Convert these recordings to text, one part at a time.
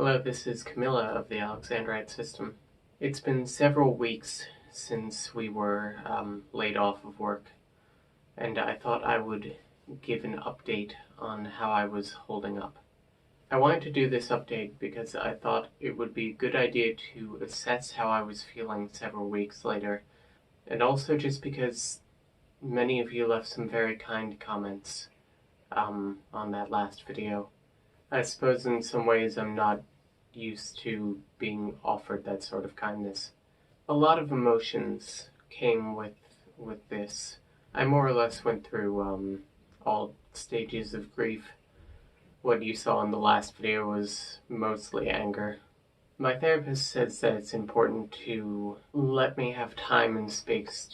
Hello, this is Camilla of the Alexandrite system. It's been several weeks since we were laid off of work, and I thought I would give an update on how I was holding up. I wanted to do this update because I thought it would be a good idea to assess how I was feeling several weeks later, and also just because many of you left some very kind comments on that last video. I suppose in some ways I'm not used to being offered that sort of kindness. A lot of emotions came with this. I more or less went through all stages of grief. What you saw in the last video was mostly anger. My therapist says that it's important to let me have time and space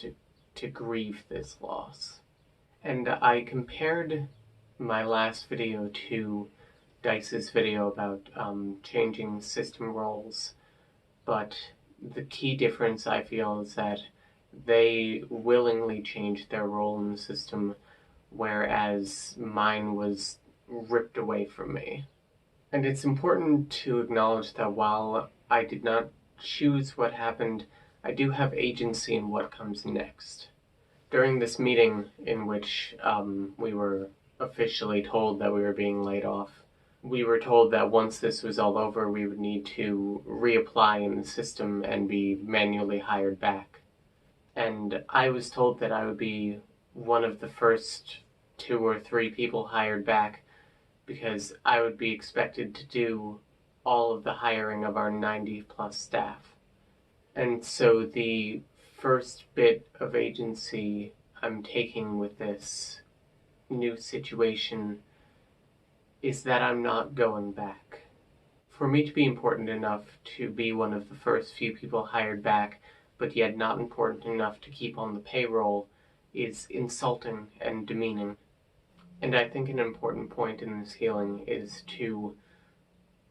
to grieve this loss. And I compared my last video to Dice's video about changing system roles, but the key difference I feel is that they willingly changed their role in the system, whereas mine was ripped away from me. And it's important to acknowledge that while I did not choose what happened, I do have agency in what comes next. During this meeting in which we were officially told that we were being laid off, we were told that once this was all over, we would need to reapply in the system and be manually hired back. And I was told that I would be one of the first 2 or 3 people hired back because I would be expected to do all of the hiring of our 90+ staff. And so the first bit of agency I'm taking with this new situation is that I'm not going back. For me to be important enough to be one of the first few people hired back, but yet not important enough to keep on the payroll, is insulting and demeaning. And I think an important point in this healing is to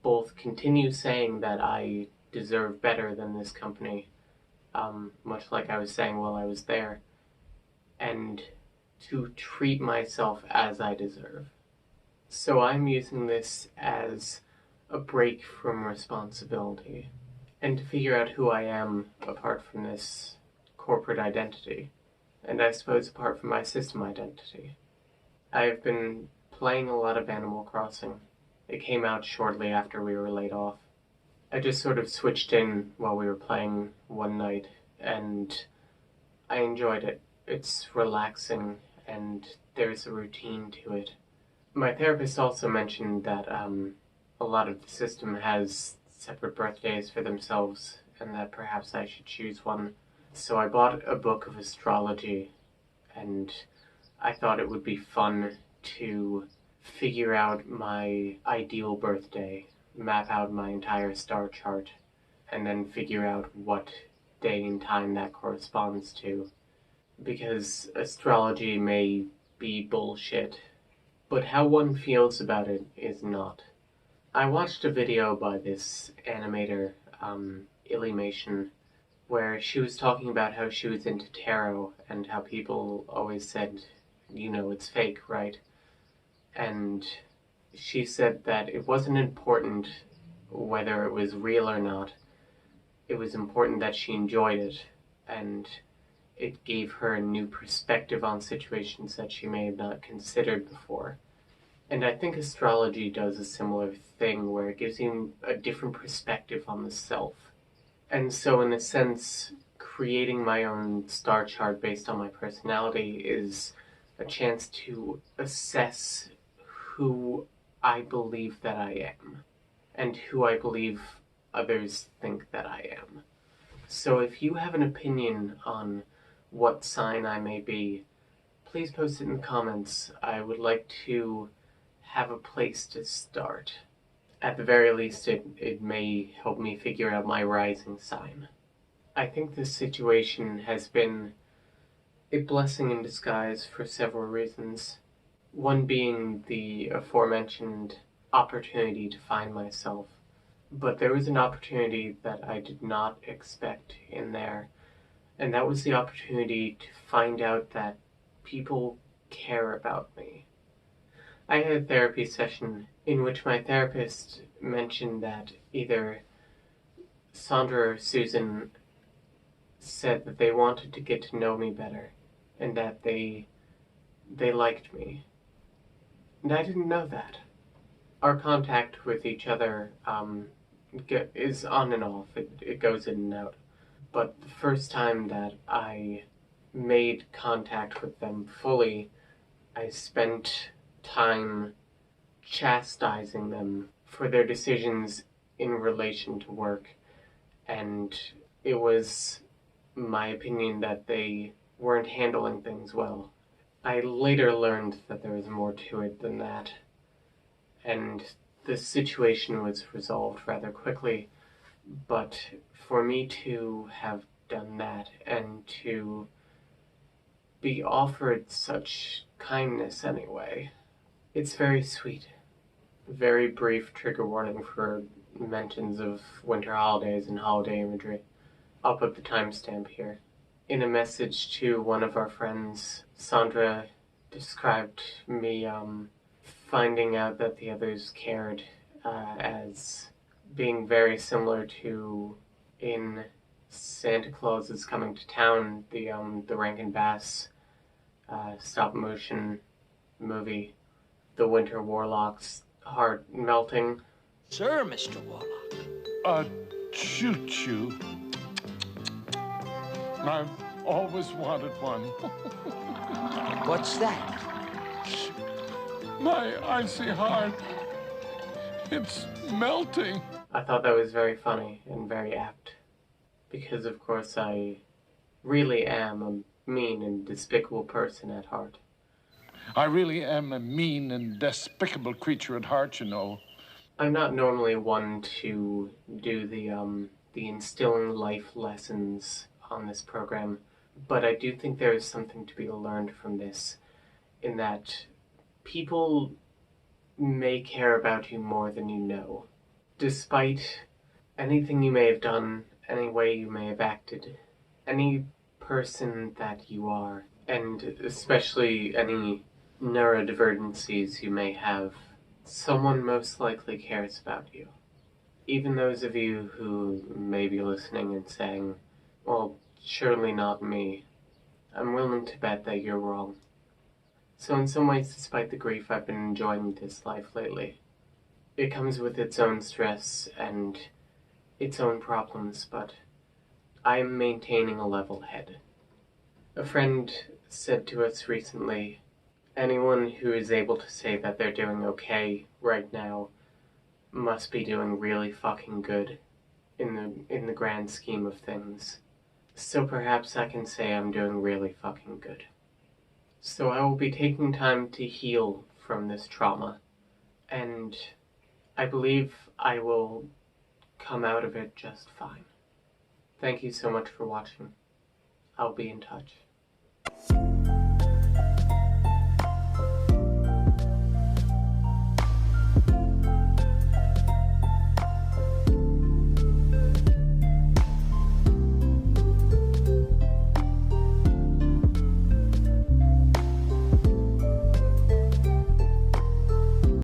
both continue saying that I deserve better than this company, much like I was saying while I was there, and to treat myself as I deserve. So I'm using this as a break from responsibility, and to figure out who I am apart from this corporate identity, and I suppose apart from my system identity. I have been playing a lot of Animal Crossing. It came out shortly after we were laid off. I just sort of switched in while we were playing one night, and I enjoyed it. It's relaxing, and there's a routine to it. My therapist also mentioned that a lot of the system has separate birthdays for themselves, and that perhaps I should choose one. So I bought a book of astrology, and I thought it would be fun to figure out my ideal birthday, map out my entire star chart, and then figure out what day and time that corresponds to. Because astrology may be bullshit, but how one feels about it is not. I watched a video by this animator, Illymation, where she was talking about how she was into tarot and how people always said, you know, it's fake, right? And she said that it wasn't important whether it was real or not. It was important that she enjoyed it, and it gave her a new perspective on situations that she may have not considered before. And I think astrology does a similar thing where it gives you a different perspective on the self. And so in a sense, creating my own star chart based on my personality is a chance to assess who I believe that I am, and who I believe others think that I am. So if you have an opinion on what sign I may be, please post it in the comments. I would like to have a place to start. At the very least, it may help me figure out my rising sign. I think this situation has been a blessing in disguise for several reasons. One being the aforementioned opportunity to find myself. But there was an opportunity that I did not expect in there, and that was the opportunity to find out that people care about me. I had a therapy session in which my therapist mentioned that either Sandra or Susan said that they wanted to get to know me better and that they liked me. And I didn't know that. Our contact with each other is on and off. It goes in and out. But the first time that I made contact with them fully, I spent time chastising them for their decisions in relation to work, and it was my opinion that they weren't handling things well. I later learned that there was more to it than that, and the situation was resolved rather quickly, but for me to have done that and to be offered such kindness anyway, it's very sweet. Very brief trigger warning for mentions of winter holidays and holiday imagery. I'll put the timestamp here. In a message to one of our friends, Sandra described me finding out that the others cared as being very similar to in Santa Claus is Coming to Town, the Rankin Bass stop motion movie, the Winter Warlock's heart melting. Sir, Mr. Warlock. Choo-choo. I've always wanted one. What's that? My icy heart. It's melting. I thought that was very funny and very apt. Because, of course, I really am a mean and despicable person at heart. I really am a mean and despicable creature at heart, you know. I'm not normally one to do the instilling life lessons on this program, but I do think there is something to be learned from this, in that people may care about you more than you know. Despite anything you may have done, any way you may have acted, any person that you are, and especially any neurodivergencies you may have, someone most likely cares about you. Even those of you who may be listening and saying, well, surely not me, I'm willing to bet that you're wrong. So in some ways, despite the grief, I've been enjoying this life lately. It comes with its own stress and its own problems, but I am maintaining a level head. A friend said to us recently, anyone who is able to say that they're doing okay right now must be doing really fucking good in the grand scheme of things. So perhaps I can say I'm doing really fucking good. So I will be taking time to heal from this trauma, and I believe I will come out of it just fine. Thank you so much for watching. I'll be in touch.